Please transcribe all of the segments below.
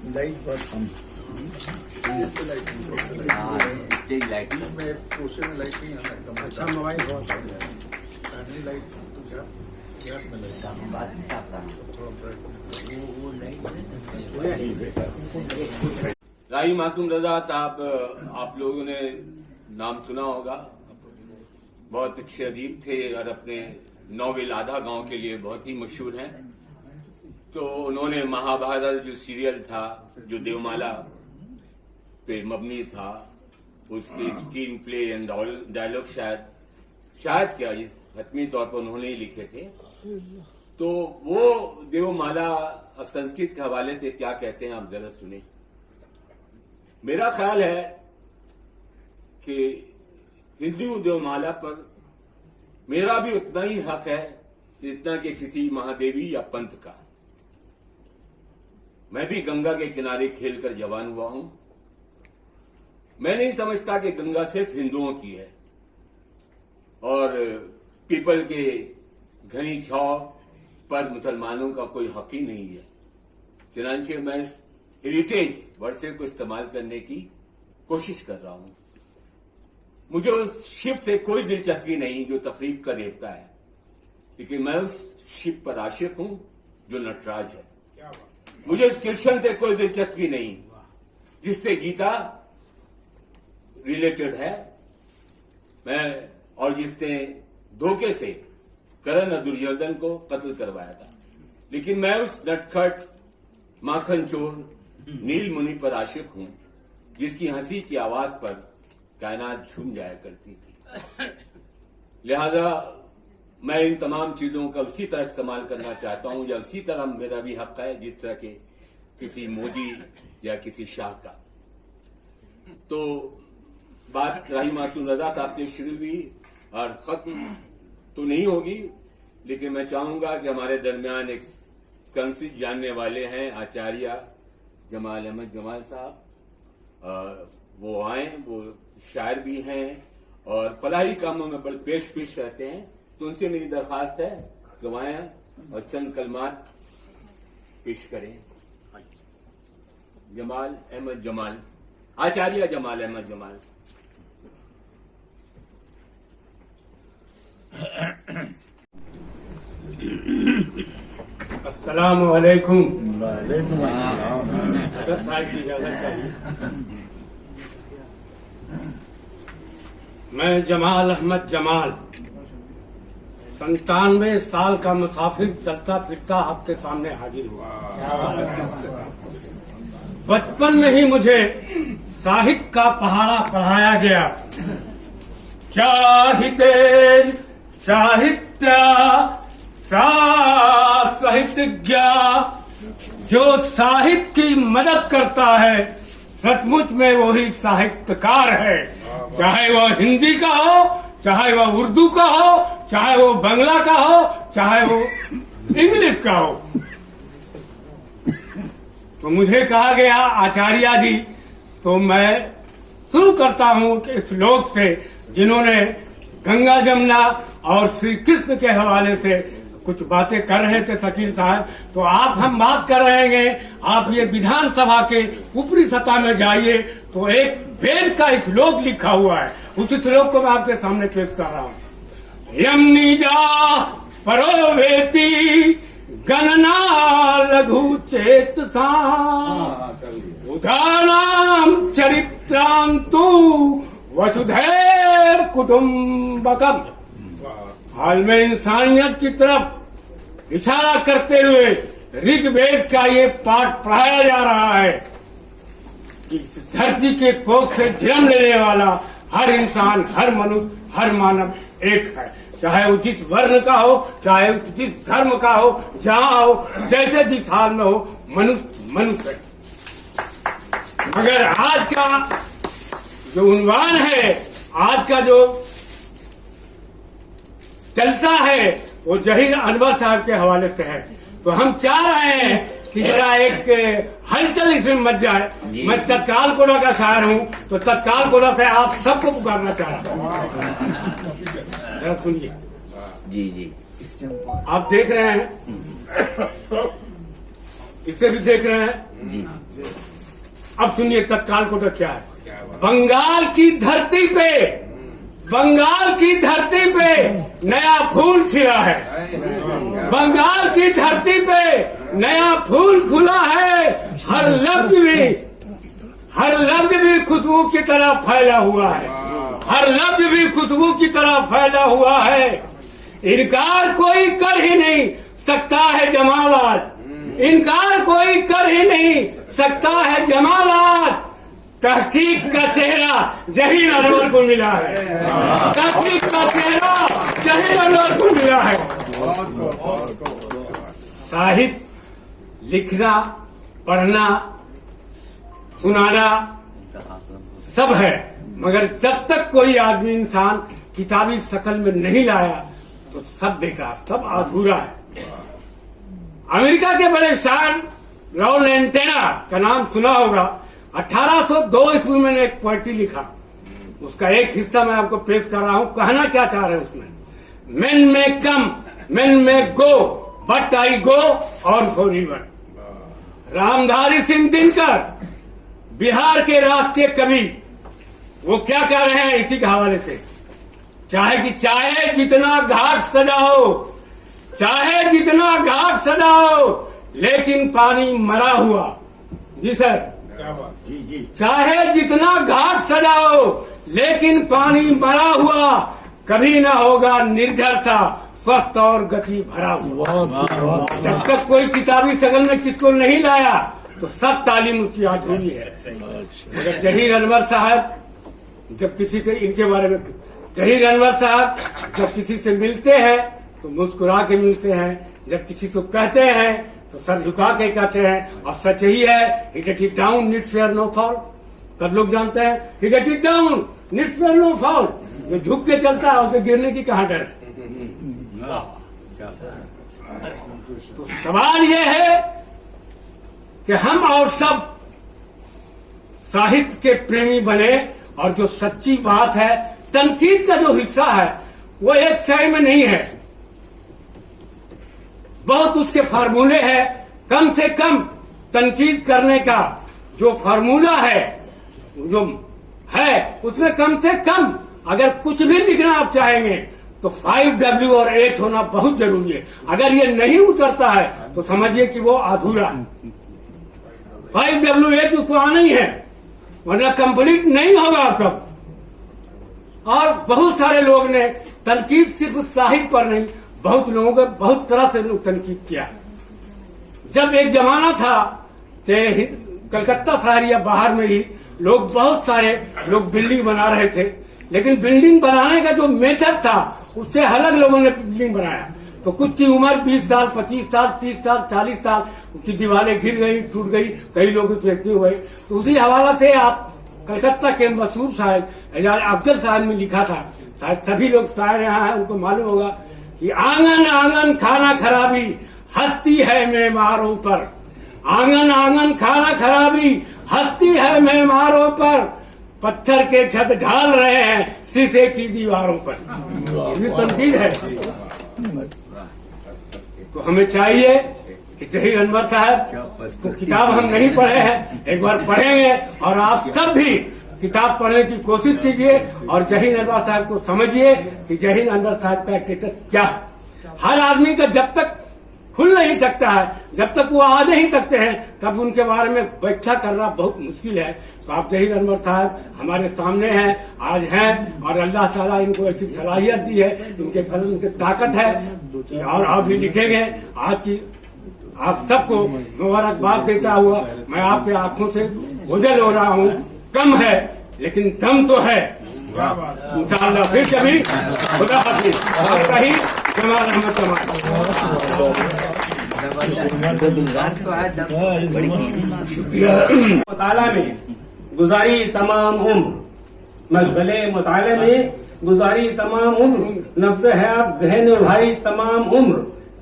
Light बहुत कम, stage lighting में poster में लाइट नहीं आता एकदम। अच्छा मोबाइल बहुत है, फैमिली लाइट गैप में लगता है, बात नहीं साफ करना थोड़ा ब्राइट। वो लाइट राही मासूम रजा साहब, आप लोगों ने नाम सुना होगा। बहुत अच्छे अदीब थे और अपने नॉवेल आधा गांव के लिए बहुत ही मशहूर हैं। तो उन्होंने महाभारत जो सीरियल था, जो देवमाला पे मबनी था, उसके स्क्रीन प्ले एंड डायलॉग शायद क्या ये हतमी तौर पर उन्होंने ही लिखे थे। तो वो देवमाला संस्कृत के हवाले से क्या कहते हैं आप जरा सुने। मेरा ख्याल है कि हिंदू देवमाला पर मेरा भी उतना ही हक है जितना कि किसी महादेवी या पंत का। मैं भी गंगा के किनारे खेलकर जवान हुआ हूं। मैं नहीं समझता कि गंगा सिर्फ हिंदुओं की है और पीपल के घनी छाव पर मुसलमानों का कोई हक ही नहीं है। चुनांचे मैं इस हेरिटेज वर्ड को इस्तेमाल करने की कोशिश कर रहा हूं। मुझे उस शिव से कोई दिलचस्पी नहीं जो तकरीब का देवता है, लेकिन मैं उस शिव पर आशिक हूं जो नटराज है। मुझे इस कृष्ण से कोई दिलचस्पी नहीं जिससे गीता रिलेटेड है, मैं और जिसने धोखे से कर्ण और दुर्योधन को कत्ल करवाया था। लेकिन मैं उस नटखट माखन चोर नील मुनि पर आशिक हूं जिसकी हंसी की आवाज पर कायनात झूम जाया करती थी। लिहाजा मैं इन तमाम चीजों का उसी तरह इस्तेमाल करना चाहता हूं, या उसी तरह मेरा भी हक है जिस तरह के किसी मोदी या किसी शाह का। तो बात राही मासूम रजा साहब से शुरू हुई और खत्म तो नहीं होगी, लेकिन मैं चाहूंगा कि हमारे दरमियान एक संस्कृत जानने वाले हैं आचार्य जमाल अहमद जमाल साहब, वो आए। वो शायर भी हैं और फलाही कामों में बड़े पेश रहते हैं। तो उनसे मेरी दरखास्त है कि वो आए और चंद कलमात पेश करें। जमाल अहमद जमाल, आचार्य जमाल अहमद जमाल। अस्सलामु अलैकुम। मैं जमाल अहमद जमाल 97 साल का मुसाफिर चलता फिरता आपके सामने हाजिर हुआ। बचपन में ही मुझे साहित्य का पहाड़ा पढ़ाया गया। साहित्य साहित्यज्ञ जो साहित्य की मदद करता है सचमुच में वही साहित्यकार है। चाहे वो हिंदी का हो, चाहे वो उर्दू का हो, चाहे वो बंगला का हो, चाहे वो इंग्लिश का हो। तो मुझे कहा गया आचार्य जी, तो मैं शुरू करता हूं कि इस लोक से जिन्होंने गंगा जमुना और श्री कृष्ण के हवाले से कुछ बातें कर रहे थे शकील साहब, तो आप हम बात कर रहे हैं। आप ये विधानसभा के ऊपरी सतह में जाइए तो एक वेद का श्लोक लिखा हुआ है, उस श्लोक को मैं आपके सामने पेश कर रहा हूँ। यम निजा परो वेति गणना लघु चेतसा उदानाम चरित्रांतु वसुधैव कुटुम्बकम। हाल में इंसानियत की तरफ इशारा करते हुए ऋग्वेद का ये पाठ पढ़ाया जा रहा है कि धरती के कोख से जन्म लेने वाला हर इंसान, हर मनुष्य, हर मानव एक है। चाहे वो जिस वर्ण का हो, चाहे वो जिस धर्म का हो, जहाँ हो, जैसे जिस हाल में हो, मनुष्य मनुष्य है। मगर आज का जो उन्वान है, आज का जो चलता है, वो जहीर अनवर साहब के हवाले से है। तो हम चाह रहे हैं कि जरा एक हलचल इसमें मच जाए। मैं तत्काल कोड़ा का शायर हूँ, तो तत्काल कोड़ा से आप सबको पुकारना चाह रहा हूँ। सुनिए जी जी, आप देख रहे हैं इसे भी देख रहे हैं जी। अब सुनिए तत्काल को तो क्या है। बंगाल की धरती पे, बंगाल की धरती पे नया फूल खिला है। बंगाल की धरती पे नया फूल खुला है। हर लफ्ज भी खुशबू की तरह फैला हुआ है। हर लफ्ज भी खुशबू की तरह फैला हुआ है। इनकार कोई कर ही नहीं सकता है जमालात। इनकार कोई कर ही नहीं सकता है जमालात। तहकीक का चेहरा जहीर अनवर को मिला है। तहकीक का चेहरा जहीर अनवर को मिला है। साहित्य लिखना, पढ़ना, सुनाना सब है, मगर जब तक कोई आदमी इंसान किताबी शक्ल में नहीं लाया तो सब बेकार, सब अधूरा है। अमेरिका के बड़े शायर लॉरेंस एंटेना का नाम सुना होगा। 1802 ईस्वी में एक पोएट्री लिखा, उसका एक हिस्सा मैं आपको पेश कर रहा हूं। कहना क्या चाह रहे हैं उसमें, मेन में कम, मेन में गो, बट आई गो और फॉर एवर। रामधारी सिंह दिनकर, बिहार के राष्ट्रीय कवि, वो क्या कह रहे हैं इसी के हवाले से। चाहे जितना घाट सजाओ, चाहे जितना घाट सजाओ, लेकिन पानी मरा हुआ। जी सर, चाहे जितना घाट सजाओ, लेकिन पानी मरा हुआ कभी ना होगा निर्झर सा, स्वस्थ और गति भरा हुआ। जब तक कोई किताबी शक्ल में किसको नहीं लाया तो सब तालीम उसकी अधूरी है। मगर जहीर अनवर साहब जब किसी से, इनके बारे में, जहीर अनवर साहब जब किसी से मिलते हैं तो मुस्कुरा के मिलते हैं, जब किसी को कहते हैं तो सर झुका के कहते हैं। और सच ही है, he get it down needs fear no fall. सब लोग जानते हैं, he get it down needs fear no fall. जो झुक के चलता है उसे गिरने की कहाँ डर है। तो सवाल यह है कि हम और सब साहित्य के प्रेमी बने, और जो सच्ची बात है, तनकीद का जो हिस्सा है वो एक शय में नहीं है, बहुत उसके फार्मूले हैं। कम से कम तनकीद करने का जो फार्मूला है, जो है, उसमें कम से कम अगर कुछ भी लिखना आप चाहेंगे तो 5W और H होना बहुत जरूरी है। अगर ये नहीं उतरता है तो समझिए कि वो अधूरा है। 5W उसको आना ही है, वरना कंप्लीट नहीं होगा आपका। और बहुत सारे लोग ने तनकीद सिर्फ साहित्य पर नहीं, बहुत लोगों को बहुत तरह से तनकीद किया। जब एक जमाना था कि कलकत्ता शहर या बाहर में ही लोग, बहुत सारे लोग बिल्डिंग बना रहे थे, लेकिन बिल्डिंग बनाने का जो मेथड था उससे अलग लोगों ने बिल्डिंग बनाया। तो कुछ की उम्र 20 साल, 25 साल, 30 साल, 40 साल, उसकी दीवारें गिर गई, टूट गई, कई लोग फेंकते हुए। तो उसी हवाला से आप कलकत्ता के मशहूर शायर अफजल साहब ने लिखा था, शायद सभी लोग शायर यहाँ हैं उनको मालूम होगा कि आंगन आंगन खाना खराबी हंसती है मेमारों पर। आंगन आंगन खाना खराबी हंसती है मेमारों पर, पत्थर के छत ढाल रहे हैं शीशे की दीवारों पर। ये भी तनकीद है। तो हमें चाहिए कि जहीर अनवर साहब को किताब हम नहीं पढ़े हैं, एक बार पढ़ेंगे, और आप सब भी किताब पढ़ने की कोशिश कीजिए और जहीर अनवर साहब को समझिए कि जहीर अनवर साहब का स्टेटस क्या है। हर आदमी का जब तक खुल नहीं सकता है, जब तक वो आ नहीं सकते हैं, तब उनके बारे में व्याख्या करना बहुत मुश्किल है। तो आप जहीर अनवर साहब हमारे सामने हैं, आज हैं, और अल्लाह ताला इनको ऐसी सलाहियत दी है, इनके कलम उनकी ताकत है, और आप भी लिखेंगे। आज की आप सबको मुबारकबाद देता हुआ मैं आपके आंखों से ओझल हो रहा हूँ। कम है लेकिन दम तो है। इंशाअल्लाह फिर कभी खुदा हाफिज़। आपका ही जमाल अहमद मुताला में गुजारी तमाम उम्र, मशगले मुताले में गुजारी तमाम उम्र, नब्ज़ हयात ज़हन भाई तमाम उम्र,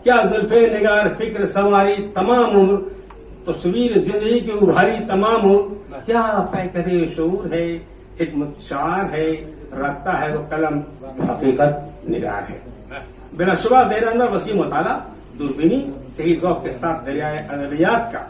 क्या जुल्फ़े निगार फिक्र सवारी तमाम उम्र, तस्वीर जिंदगी की उभारी तमाम उम्र, क्या पैकरे शऊर है, हिकमत शार है, रखता है वो कलम हकीकत निगार है। बिलाशुबा ज़हीर अनवर वसीम मुताला दूरबीनी सही ज़ौक़ के साथ दरियाए अदबियात का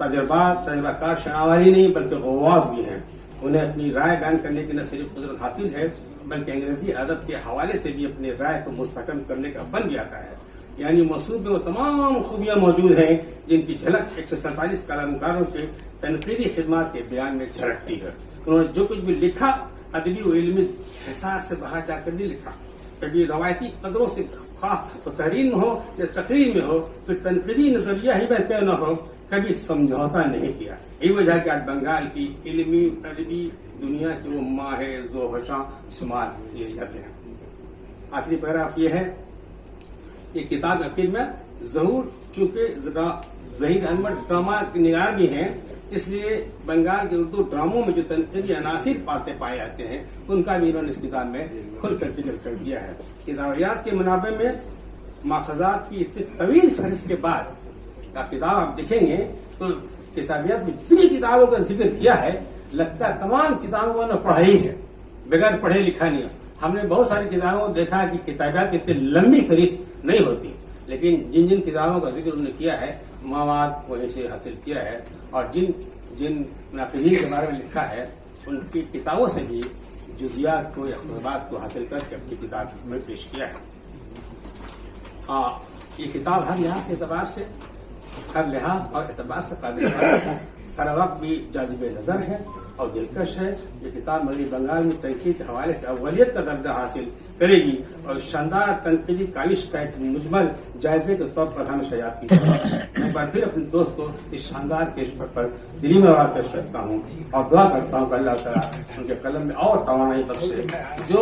तजर्बाकार शनावारी नहीं बल्कि गवास भी हैं। उन्हें अपनी राय बयान करने की न सिर्फ कुदरत हासिल है बल्कि अंग्रेजी अदब के हवाले से भी अपनी राय को मुस्तहकम करने का फन भी आता है। यानी मसूब में वो तमाम खूबियां मौजूद हैं जिनकी झलक 147 कलाकारों के तनकीदी खिदमात के बयान में झलकती है। उन्होंने जो कुछ भी लिखा अदबी व इल्मी हिसाब से बाहर जाकर नहीं लिखा। कभी रवायती कदरों से खा तो तहरीर में हो या तकरीर में हो, फिर तनकीदी नजरिया ही बहते न हो, कभी समझौता नहीं किया। यही वजह कि आज बंगाल की इल्मी अदबी दुनिया के वो माहिर ज़ोहशा शुमार किए जाते हैं। आखिरी पैराग्राफ ये है कि किताब आखिर में जहूर चूंकि जहीर अहमद ड्रामा निगार भी हैं, इसलिए बंगाल के उर्दू ड्रामों में जो तनकीदी अनासिर बातें पाए जाते हैं उनका भी इन्होंने इस किताब में खुलकर जिक्र कर दिया है। किताबियात के मुनाबे में माखज़ात की इतनी तवील फहरिस्त के बाद किताब आप देखेंगे तो किताबियात में जितनी किताबों का जिक्र किया है लगता है तमाम किताबों ने पढ़ा ही है, बगैर पढ़े लिखा नहीं। हमने बहुत सारी किताबों को देखा है कि किताबियात की इतनी लंबी फहरिस्त नहीं होती, लेकिन जिन जिन किताबों का जिक्र उन्होंने किया है मवाद वहीं से हासिल किया है, और जिन जिन नाक़दीन के बारे में लिखा है उनकी किताबों से भी जुज़ियात को या खुतबात को हासिल करके अपनी किताब में पेश किया है। ये किताब हर लिहाज और एतबार से काबिल है, सारा वक्त भी जाज़िब नज़र है और दिलकश है। ये किताब मगरबी बंगाल में तहकीक के हवाले से अव्वलियत का दर्जा हासिल करेगी और शानदार तनकीदी काविश का एक मुजमल जायजे के तौर पर हमें याद की जाएगी। एक बार फिर अपने दोस्त को इस शानदार पेशकश पर दिली में पेश करता हूँ और दुआ करता हूँ कि अल्लाह ताला उनके कलम में और तवानाई बख्शे। जो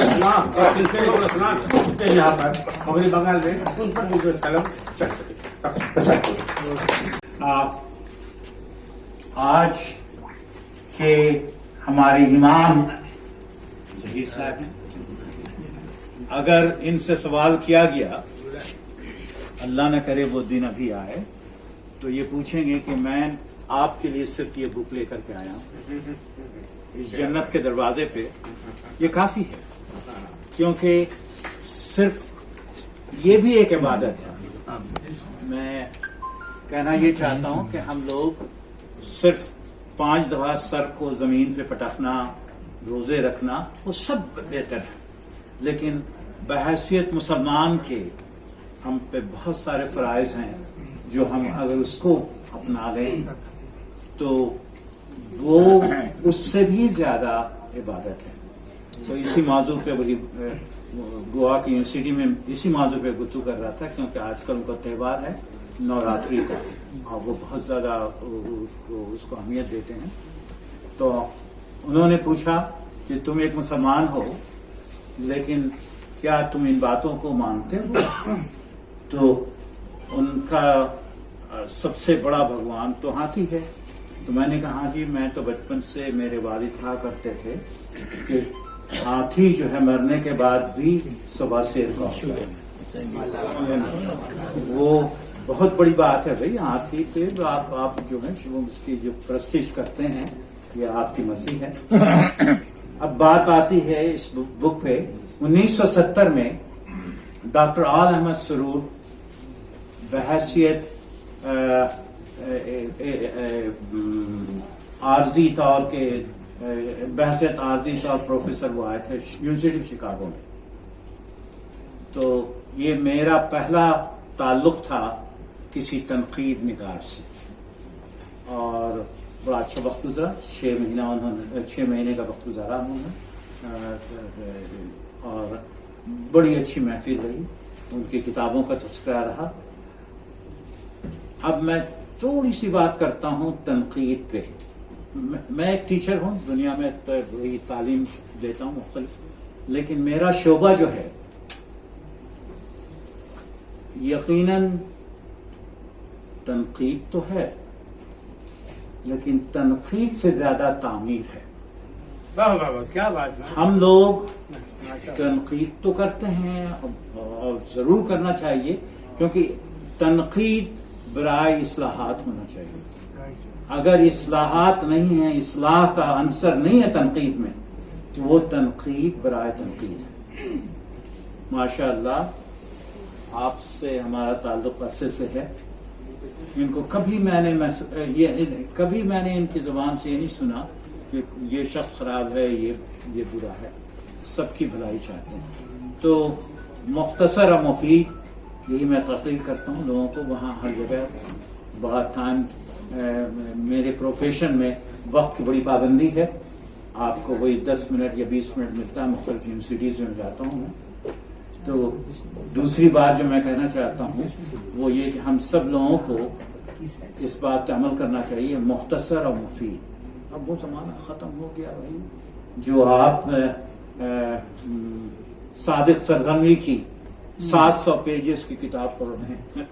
इस्लाम और सिलसिले जो इस्लाम छू चुके हैं यहाँ पर मगरबी बंगाल में, उन पर मुझे कलम चढ़ सके। आज के हमारे इमाम जहीर साहब, अगर इनसे सवाल किया गया, अल्लाह न करे वो दिन अभी आए, तो ये पूछेंगे कि मैं आपके लिए सिर्फ ये बुक लेकर के आया हूं इस जन्नत के दरवाजे पे, ये काफी है, क्योंकि सिर्फ ये भी एक इबादत है। मैं कहना ये चाहता हूं कि हम लोग सिर्फ 5 दफा सर को जमीन पे पटकना, रोजे रखना, वो सब बेहतर है, लेकिन बहैसियत मुसलमान के हम पे बहुत सारे फराइज हैं जो हम अगर उसको अपना लें तो वो उससे भी ज्यादा इबादत है। तो इसी मौजू पे वही गोवा की यूनिवर्सिटी में इसी मौजू पे गुफ्तगू कर रहा था, क्योंकि आजकल उनका त्यौहार है नवरात्रि का और वो बहुत ज्यादा उसको अहमियत देते हैं। तो उन्होंने पूछा कि तुम एक मुसलमान हो, लेकिन क्या तुम इन बातों को मानते हो? तो उनका सबसे बड़ा भगवान तो हाथी है। तो मैंने कहा जी, मैं तो बचपन से मेरे वालिद कहा करते थे कि हाथी जो है मरने के बाद भी सवा शेर का वो बहुत बड़ी बात है भाई। हाथी पे आप जो है उसकी जो प्रस्तिश करते हैं ये आपकी मर्जी है। अब बात आती है इस बुक पे 1970 में डॉक्टर आल अहमद सरूर बहैसियत आर्जी तौर के बहैसियत आर्जी तौर प्रोफेसर वो आए थे यूनिवर्सिटी ऑफ शिकागो में। तो ये मेरा पहला ताल्लुक था किसी तनकीद निगार से और बड़ा अच्छा वक्त गुजरा। 6 महीने का वक्त गुजारा उन्होंने और बड़ी अच्छी महफिल रही, उनकी किताबों का तज़किरा रहा। अब मैं थोड़ी सी बात करता हूँ तनकीद पे। मैं एक टीचर हूँ, दुनिया में वही तालीम देता हूँ मुख्तलिफ, लेकिन मेरा शोबा जो है यकीनन तनकीद तो है, लेकिन तनकीद से ज्यादा तामीर है। वाह वाह वाह, क्या बात है। हम लोग तनकीद तो करते हैं और जरूर करना चाहिए, क्योंकि तनकीद बराए इस्लाहात होना चाहिए। अगर इस्लाहात नहीं है, इस्लाह का अंसर नहीं है तनकीद में, तो वो तनकीद बराए तनकीद है। माशाअल्लाह आपसे हमारा ताल्लुक अरसे से है इनको कभी मैंने इनकी ज़बान से ये नहीं सुना कि ये शख्स ख़राब है, ये बुरा है। सबकी भलाई चाहते हैं। तो मुख्तसर और मुफीद यही मैं तकरीर करता हूँ लोगों को। वहाँ हर जगह बड़ा टाइम, मेरे प्रोफेशन में वक्त की बड़ी पाबंदी है। आपको वही 10 मिनट या 20 मिनट मिलता है। मुख्तलिफ यूनिवर्सिटीज़ में जाता हूँ मैं। तो दूसरी बात जो मैं कहना चाहता हूँ वो ये कि हम सब लोगों को इस बात पर अमल करना चाहिए, मुख्तसर और मुफीद। अब वो ज़माना ख़त्म हो गया भाई जो आप सादिक सरगमी की 700 पेजेस की किताब पढ़ रहे हैं,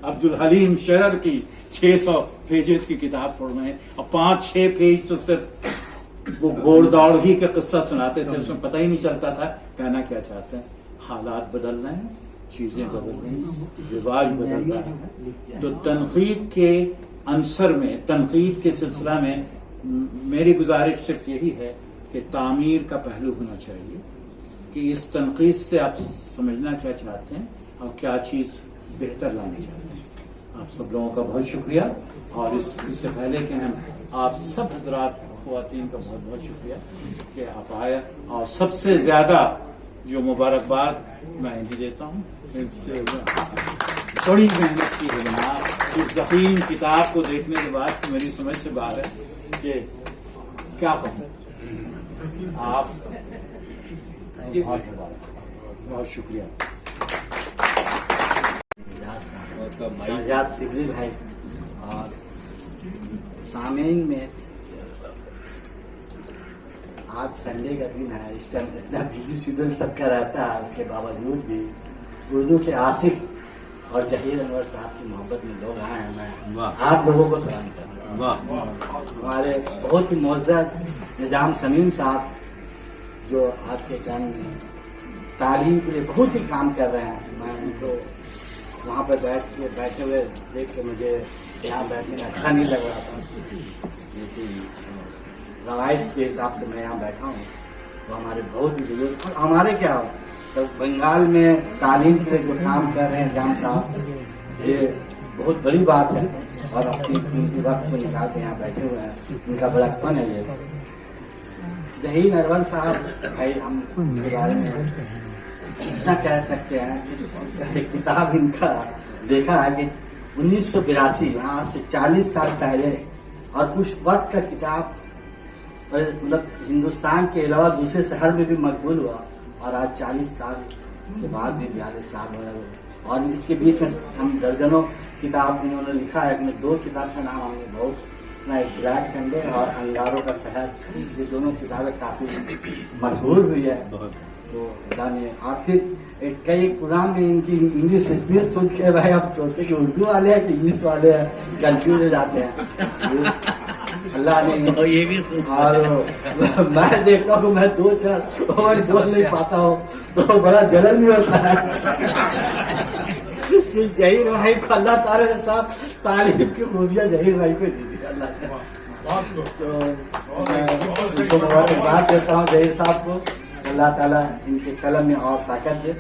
अब्दुल हलीम शेरर की 600 पेजेस की किताब पढ़ रहे हैं, और 5-6 पेज तो सिर्फ वो घोड़ दौड़ ही का किस्सा सुनाते थे, उसमें पता ही नहीं चलता था कहना क्या चाहते हैं। हालात बदल रहे हैं, चीजें बदल रही हैं, रिवाज बदल रहा है। तो तनकीद के अंसर में, तनकीद के सिलसिला में मेरी गुजारिश सिर्फ यही है कि तामीर का पहलू होना चाहिए कि इस तनकीद से आप समझना क्या चाहते हैं और क्या चीज़ बेहतर लानी चाहते हैं। आप सब लोगों का बहुत शुक्रिया। और इससे पहले कि हम आप सब हजरात ख़वातीन का बहुत बहुत शुक्रिया कि आप आए। और सबसे ज़्यादा जो मुबारकबाद मैं इन्हें देता हूँ, इससे बड़ी मेहनत की है। इस ज़ख़ीम किताब को देखने के बाद मेरी समझ से बाहर है कि क्या कहूँ। आप बहुत शुक्रिया। शाहजाद सिबली भाई और सामीन में, आज संडे का दिन है, इस टाइम इतना बिजी शेड्यूल सबका रहता है, उसके बावजूद भी उर्दू के आसिफ और जहीर अनवर साहब की मोहब्बत में लोग आए हैं। मैं आप लोगों को सलाम करता हूँ। हमारे बहुत ही मुअज़्ज़ज़ निज़ाम शमीम साहब जो आज के टाइम में तालीम के लिए बहुत ही काम कर रहे हैं। मैं उनको वहाँ पर बैठे हुए देख के मुझे यहाँ बैठने में अच्छा नहीं लग रहा था। रवायत के हिसाब से मैं यहाँ बैठा हूँ। तो हमारे बहुत ही बुजुर्ग, और हमारे क्या हो, तो बंगाल में तालीम के लिए जो काम कर रहे हैं जाम साहब, ये बहुत बड़ी बात है। और अपनी कीमती वक्त को निकाल के यहाँ बैठे हुए हैं, उनका बड़ापन है ये। जहीर अनवर साहब भाई, हम उनके बारे में इतना कह सकते हैं कि एक किताब इनका देखा है कि 1982, यहाँ से 40 साल पहले, और कुछ वक्त का किताब, मतलब हिंदुस्तान के अलावा दूसरे शहर में भी मकबूल हुआ। और आज 40 साल के बाद भी 42 साल हो रहे। और इसके बीच में हम दर्जनों किताब इन्होंने लिखा है। इसमें 2 किताब का नाम हमने बहुत, एक ब्लैक संडे और अंगारों का शहर, ये दोनों किताबें काफ़ी मशहूर हुई है। तो जाने, और फिर कई कुरान में इनकी इंग्लिश स्पीच सुन के भाई आप सोचते कि उर्दू वाले हैं कि इंग्लिश वाले हैं, कंफ्यूज हो जाते हैं। अल्लाह ने ये भी, और मैं देखता हूँ मैं 2-4 वर्ड बोल नहीं पाता हूँ तो बड़ा जलन भी होता है। जहीर भाई को अल्लाह ताला ने साहब तालीम की खूबियाँ जहीर भाई को दी थी अल्लाह ने। तो उनको मुबारकबाद देता हूँ जहीर साहब को। अल्लाह ताला इनके कलम में और ताकत दे।